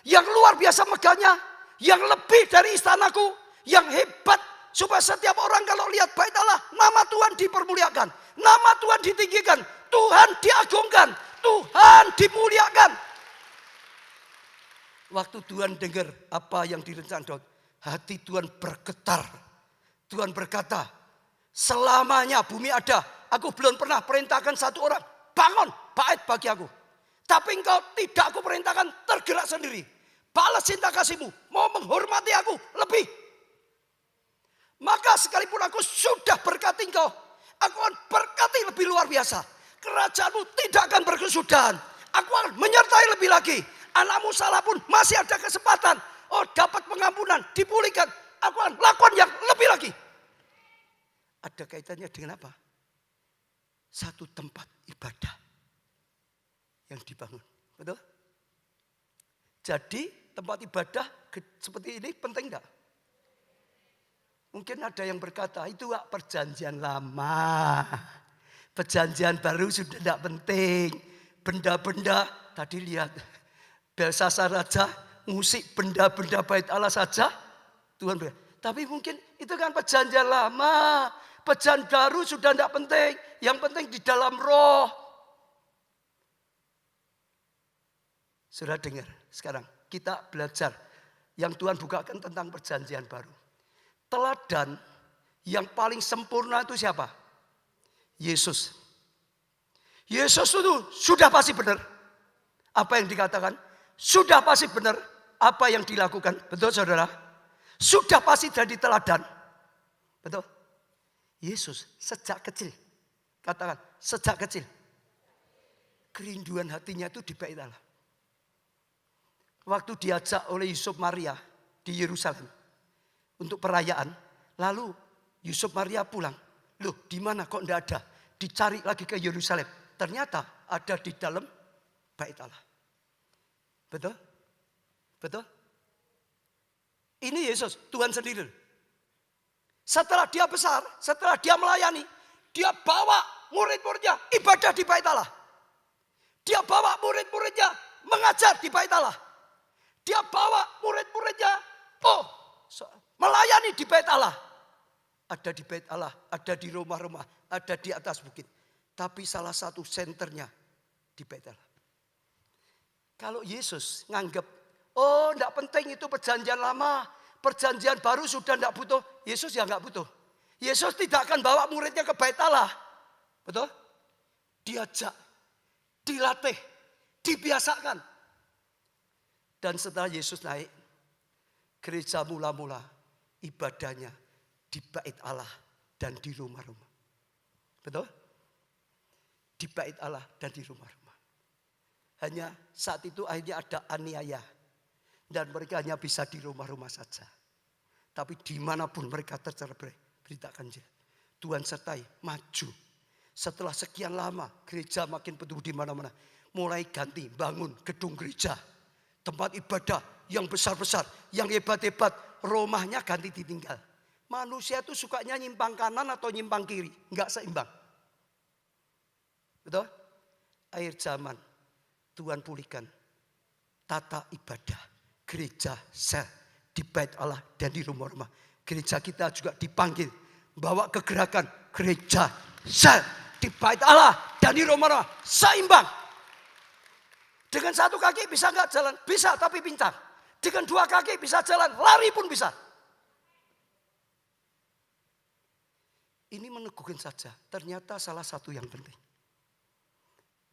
yang luar biasa megahnya, yang lebih dari istanaku, yang hebat. Supaya setiap orang kalau lihat bait Allah, nama Tuhan dipermuliakan, nama Tuhan ditinggikan, Tuhan diagungkan, Tuhan dimuliakan. Waktu Tuhan dengar apa yang direncanakan Daud, hati Tuhan bergetar. Tuhan berkata, selamanya bumi ada, aku belum pernah perintahkan satu orang, bangun bait bagi aku. Tapi engkau tidak aku perintahkan, tergerak sendiri. Balas cinta kasihmu, mau menghormati aku lebih. Maka sekalipun aku sudah berkati engkau, aku akan berkati lebih luar biasa. Kerajaanmu tidak akan berkesudahan. Aku akan menyertai lebih lagi. Anakmu salah pun masih ada kesempatan. Oh, dapat pengampunan, dipulihkan. Aku akan lakukan yang lebih lagi. Ada kaitannya dengan apa? Satu tempat ibadah yang dibangun. Betul? Jadi tempat ibadah seperti ini penting enggak? Mungkin ada yang berkata, itu perjanjian lama. Perjanjian baru sudah tidak penting. Benda-benda, tadi lihat. Belsasar raja, musik benda-benda bait Allah saja. Tuhan berkata, tapi mungkin itu kan perjanjian lama. Perjanjian baru sudah tidak penting. Yang penting di dalam roh. Sudah dengar sekarang. Kita belajar. Yang Tuhan bukakan tentang perjanjian baru. Teladan yang paling sempurna itu siapa? Yesus. Yesus itu sudah pasti benar. Apa yang dikatakan? Sudah pasti benar apa yang dilakukan. Betul saudara? Sudah pasti jadi teladan. Betul? Yesus sejak kecil. Katakan, sejak kecil. Kerinduan hatinya itu di bait Allah. Waktu diajak oleh Yusuf Maria di Yerusalem untuk perayaan, lalu Yusuf Maria pulang. Loh, di mana kok enggak ada? Dicari lagi ke Yerusalem. Ternyata ada di dalam bait Allah. Betul? Betul? Ini Yesus, Tuhan sendiri. Setelah dia besar, setelah dia melayani, dia bawa murid-muridnya ibadah di bait Allah. Dia bawa murid-muridnya mengajar di bait Allah. Dia bawa murid-muridnya melayani di bait Allah. Ada di bait Allah, ada di rumah-rumah, ada di atas bukit. Tapi salah satu senternya di bait Allah. Kalau Yesus nganggap, oh enggak penting itu perjanjian lama. Perjanjian baru sudah enggak butuh. Yesus ya enggak butuh. Yesus tidak akan bawa muridnya ke bait Allah. Betul? Diajak, dilatih, dibiasakan. Dan setelah Yesus naik, gereja mula-mula ibadahnya di bait Allah dan di rumah-rumah. Betul? Di bait Allah dan di rumah-rumah. Hanya saat itu akhirnya ada aniaya. Dan mereka hanya bisa di rumah-rumah saja. Tapi dimanapun mereka tercerai, beritakan Injil. Tuhan sertai, maju. Setelah sekian lama, gereja makin penuh di mana-mana. Mulai ganti, bangun gedung gereja. Tempat ibadah yang besar-besar, yang hebat-hebat. Rumahnya ganti ditinggal. Manusia itu sukanya nyimpang kanan atau nyimpang kiri. Enggak seimbang. Betul? Akhir zaman, Tuhan pulihkan tata ibadah. Gereja sel di bait Allah dan di rumah-rumah. Gereja kita juga dipanggil bawa kegerakan gereja sel di bait Allah dan di rumah-rumah. Seimbang. Dengan satu kaki bisa enggak jalan? Bisa, tapi pintar. Dengan dua kaki bisa jalan, lari pun bisa. Ini meneguhkan saja, ternyata salah satu yang penting.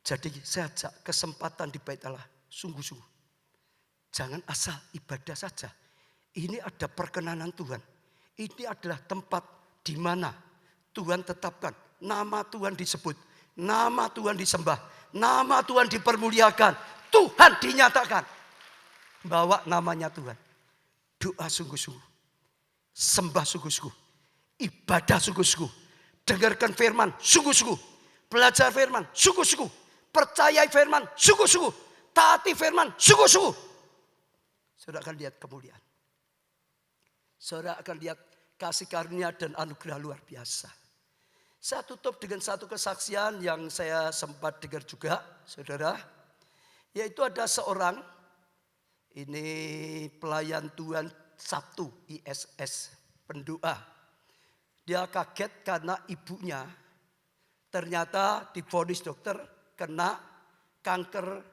Jadi saya ajak kesempatan di bait Allah, sungguh-sungguh. Jangan asal ibadah saja. Ini ada perkenanan Tuhan. Ini adalah tempat di mana Tuhan tetapkan. Nama Tuhan disebut, nama Tuhan disembah, nama Tuhan dipermuliakan. Tuhan dinyatakan. Bawa namanya Tuhan. Doa sungguh-sungguh. Sembah sungguh-sungguh. Ibadah sungguh-sungguh. Dengarkan firman sungguh-sungguh. Belajar firman sungguh-sungguh. Percayai firman sungguh-sungguh. Taati firman sungguh-sungguh. Saudara akan lihat kemuliaan. Saudara akan lihat kasih karunia dan anugerah luar biasa. Saya tutup dengan satu kesaksian yang saya sempat dengar juga, saudara. Yaitu ada seorang, ini pelayan Tuhan Sabtu ISS, pendoa. Dia kaget karena ibunya ternyata divonis dokter kena kanker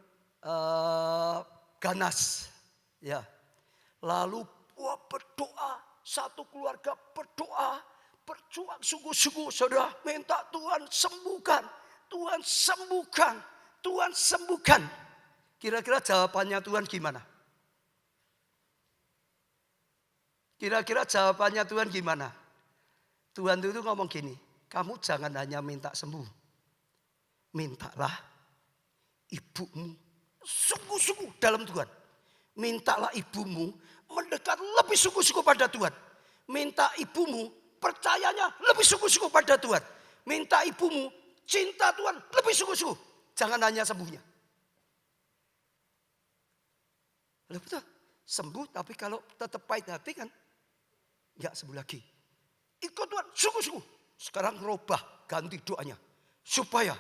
ganas. Ya. Lalu berdoa, satu keluarga berdoa, berjuang sungguh-sungguh, saudara, minta Tuhan sembuhkan, Tuhan sembuhkan, Tuhan sembuhkan. Kira-kira jawabannya Tuhan gimana? Kira-kira jawabannya Tuhan gimana? Tuhan itu ngomong gini, kamu jangan hanya minta sembuh. Mintalah ibumu sungguh-sungguh dalam Tuhan. Mintalah ibumu mendekat lebih sungguh-sungguh pada Tuhan. Minta ibumu percayanya lebih sungguh-sungguh pada Tuhan. Minta ibumu cinta Tuhan lebih sungguh-sungguh. Jangan hanya sembuhnya. Betul, sembuh tapi kalau tetap pahit hati kan enggak sembuh lagi. Ikut Tuhan sungguh-sungguh. Sekarang robah, ganti doanya. Supaya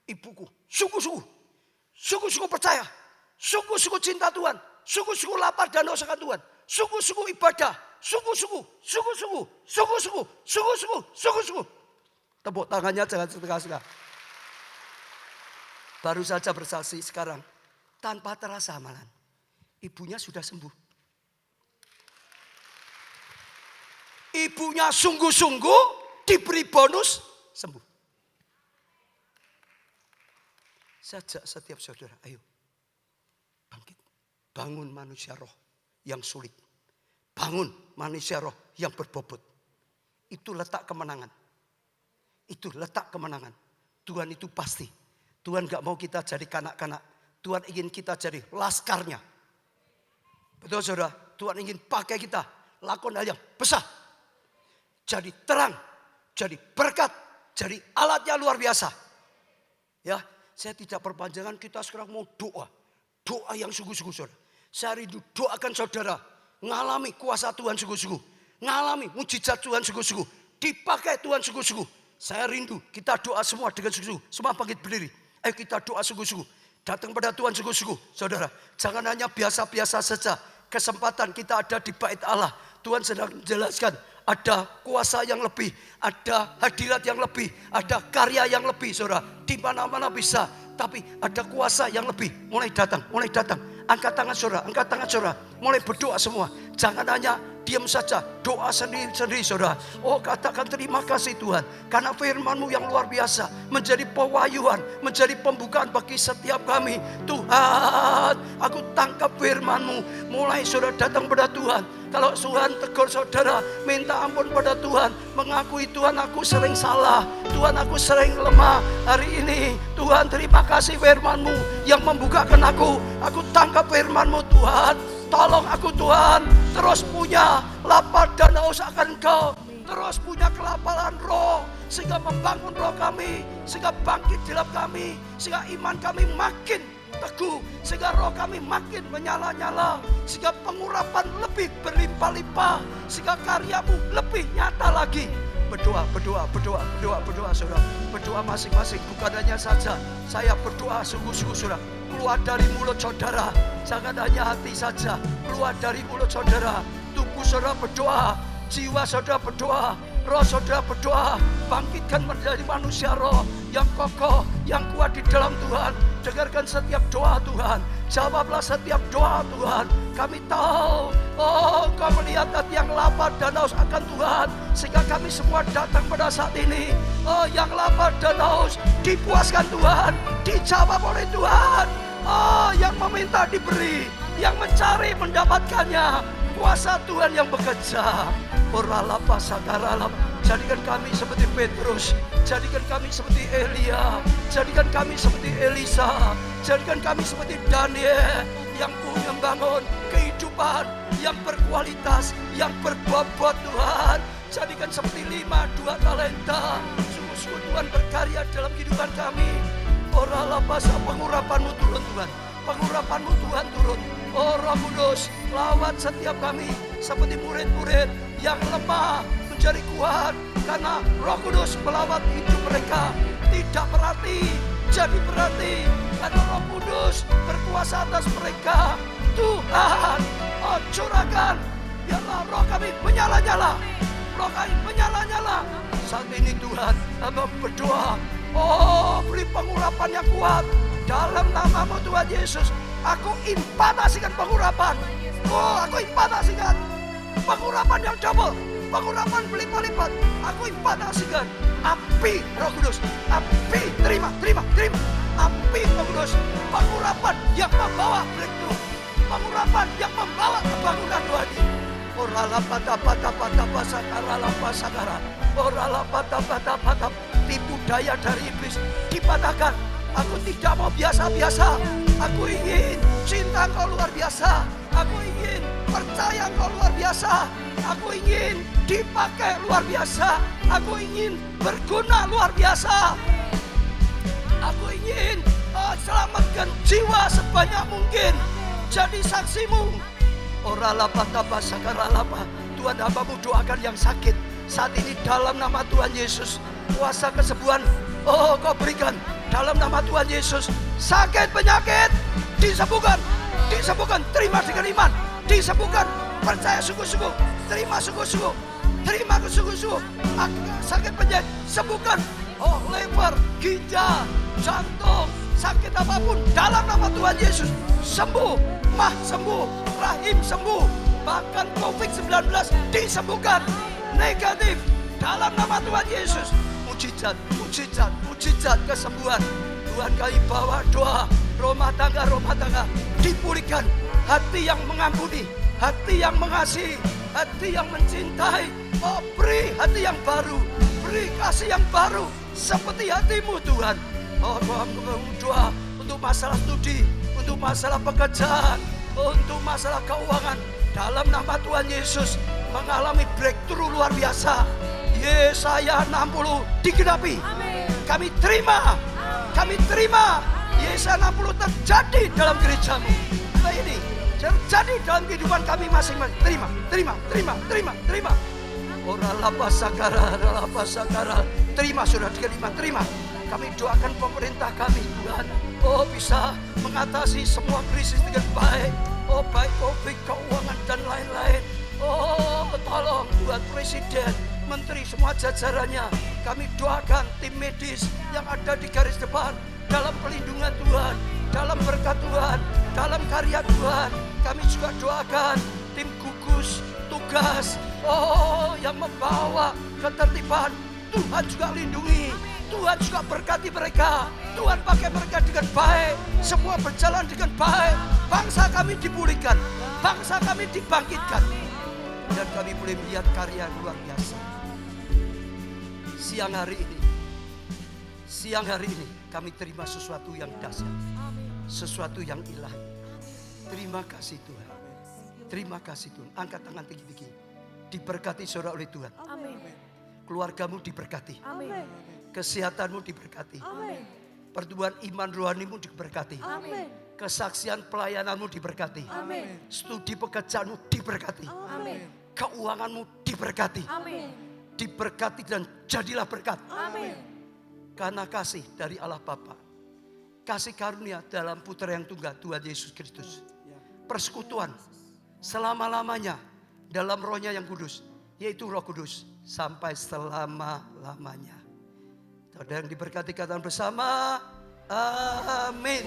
ibuku sungguh-sungguh percaya. Sungguh-sungguh cinta Tuhan. Sungguh-sungguh lapar dan haus akan Tuhan. Sungguh-sungguh ibadah. Sungguh-sungguh. Tepuk tangannya jangan setengah-setengah. Baru saja bersaksi sekarang. Tanpa terasa amalan. Ibunya sudah sembuh. Ibunya sungguh-sungguh diberi bonus sembuh. Sajak setiap saudara, ayo bangkit. Bangun manusia roh yang sulit. Bangun manusia roh yang berbobot. Itu letak kemenangan. Itu letak kemenangan. Tuhan itu pasti. Tuhan gak mau kita jadi kanak-kanak. Tuhan ingin kita jadi laskarnya. Betul saudara? Tuhan ingin pakai kita. Lakukan hal yang besar. Jadi terang. Jadi berkat. Jadi alatnya luar biasa. Ya, saya tidak perpanjangan, kita sekarang mau doa. Doa yang sungguh-sungguh saudara. Saya rindu doakan saudara. Ngalami kuasa Tuhan sungguh-sungguh. Ngalami mujizat Tuhan sungguh-sungguh. Dipakai Tuhan sungguh-sungguh. Saya rindu kita doa semua dengan sungguh-sungguh. Semua bangkit berdiri. Ayo kita doa sungguh-sungguh. Datang pada Tuhan sungguh-sungguh. Saudara, jangan hanya biasa-biasa saja. Kesempatan kita ada di bait Allah. Tuhan sedang menjelaskan. Ada kuasa yang lebih, ada hadirat yang lebih, ada karya yang lebih, saudara. Di mana-mana bisa, tapi ada kuasa yang lebih. Mulai datang, mulai datang. Angkat tangan saudara, angkat tangan saudara. Mulai berdoa semua. Jangan hanya diam saja, doa sendiri-sendiri saudara. Oh, katakan terima kasih Tuhan. Karena firman-Mu yang luar biasa menjadi pewahyuan, menjadi pembukaan bagi setiap kami. Tuhan, aku tangkap firman-Mu. Mulai saudara datang pada Tuhan. Kalau Tuhan tegur saudara, minta ampun pada Tuhan. Mengakui Tuhan, aku sering salah. Tuhan, aku sering lemah. Hari ini Tuhan, terima kasih firman-Mu yang membukakan aku. Aku tangkap firman-Mu Tuhan. Tolong aku Tuhan, terus punya lapar dan haus akan Engkau. Terus punya kelaparan roh, sehingga membangun roh kami, sehingga bangkit dalam kami, sehingga iman kami makin teguh, sehingga roh kami makin menyala-nyala, sehingga pengurapan lebih berlimpah-limpah, sehingga karya-Mu lebih nyata lagi. Berdoa saudara. Berdoa masing-masing, bukan hanya saja saya berdoa sungguh-sungguh saudara. Keluar dari mulut saudara, jangan hanya hati saja. Keluar dari mulut saudara, tubuh saudara berdoa, jiwa saudara berdoa, roh saudara berdoa. Bangkitkan menjadi manusia roh yang kokoh, yang kuat di dalam Tuhan. dengarkan setiap doa Tuhan. Jawablah setiap doa Tuhan. Kami tahu, Engkau melihat hati yang lapar dan haus akan Tuhan. Sehingga kami semua datang pada saat ini. Yang lapar dan haus dipuaskan Tuhan, dijawab oleh Tuhan. Yang meminta diberi, yang mencari mendapatkannya. Kuasa Tuhan yang bekerja. Oralapa sakaralapa. Jadikan kami seperti Petrus, jadikan kami seperti Elia, jadikan kami seperti Elisa, jadikan kami seperti Daniel yang punya membangun kehidupan yang berkualitas, yang berbobot Tuhan. Jadikan seperti 5 talenta. Sungguh-sungguh Tuhan berkarya dalam kehidupan kami. Oralapa, pengurapan-Mu turun Tuhan, pengurapan-Mu Tuhan turun. Oh Roh Kudus, lawat setiap kami seperti murid-murid yang lemah menjadi kuat karena Roh Kudus melawat hidup mereka. Tidak berarti jadi berarti karena Roh Kudus berkuasa atas mereka. Tuhan, curahkan, biarlah roh kami menyala-nyala, roh kami menyala-nyala. Saat ini Tuhan, hamba berdoa, beri pengurapan yang kuat dalam nama-Mu Tuhan Yesus. Aku impartasikan pengurapan. Aku impartasikan pengurapan yang double, pengurapan berlipat-lipat. Aku impartasikan api Roh Kudus, api terima. Api Roh Kudus, pengurapan yang membawa breakthrough, pengurapan yang membawa kebangunan rohani. Tipu daya dari iblis dipatahkan. Aku tidak mau biasa-biasa. Aku ingin cinta Engkau luar biasa. Aku ingin percaya Engkau luar biasa. Aku ingin dipakai luar biasa. Aku ingin berguna luar biasa. Aku ingin selamatkan jiwa sebanyak mungkin. Jadi saksi-Mu. Oralapa sakaralapa. Tuhan, hamba-Mu doakan yang sakit saat ini dalam nama Tuhan Yesus. Kuasa kesembuhan, Kau berikan dalam nama Tuhan Yesus. Sakit penyakit disembuhkan, terima dengan iman, disembuhkan, percaya sungguh-sungguh, terima sungguh-sungguh, terima sungguh-sungguh. Sakit penyakit sembuhkan, lever, ginjal, jantung, sakit apapun dalam nama Tuhan Yesus sembuh, mah sembuh, rahim sembuh, bahkan COVID-19 disembuhkan, negatif dalam nama Tuhan Yesus. Mujizat kesembuhan. Tuhan, kami bawa doa rumah tangga dipulihkan, hati yang mengampuni, hati yang mengasihi, hati yang mencintai. Beri hati yang baru, beri kasih yang baru seperti hati-Mu Tuhan. Doa untuk masalah studi, untuk masalah pekerjaan, untuk masalah keuangan dalam nama Tuhan Yesus mengalami breakthrough luar biasa. Yesaya 60 digenapi. Kami terima. Yesaya 60 terjadi dalam gereja-Mu. Ini terjadi dalam kehidupan kami masing-masing. Terima. Oralapa sakara. Terima sudah terima. Kami doakan pemerintah kami Tuhan. Bisa mengatasi semua krisis dengan baik. Baik COVID, keuangan dan lain-lain. Tolong Tuhan Presiden, Menteri, semua jajarannya. Kami doakan tim medis yang ada di garis depan dalam pelindungan Tuhan, dalam berkat Tuhan, dalam karya Tuhan. Kami juga doakan tim gugus tugas yang membawa ketertiban. Tuhan juga lindungi, Tuhan juga berkati mereka. Tuhan pakai mereka dengan baik, semua berjalan dengan baik. Bangsa kami dipulihkan, bangsa kami dibangkitkan, dan kami boleh melihat karya luar biasa. Siang hari ini kami terima sesuatu yang dahsyat, sesuatu yang ilahi. Terima kasih Tuhan. Terima kasih Tuhan. Angkat tangan tinggi-tinggi. Diberkati saudara oleh Tuhan. Amin. Keluargamu diberkati. Amin. Kesehatanmu diberkati. Amin. Pertumbuhan iman rohanimu diberkati. Amin. Kesaksian pelayananmu diberkati. Amin. Studi pekerjaanmu diberkati. Amin. Keuanganmu diberkati. Amin. Diberkati dan jadilah berkat. Amin. Karena kasih dari Allah Bapa, kasih karunia dalam Putra yang tunggal Tuhan Yesus Kristus, persekutuan selama-lamanya dalam Roh-Nya yang kudus, yaitu Roh Kudus sampai selama-lamanya. Saudara yang diberkati katakan bersama, Amin.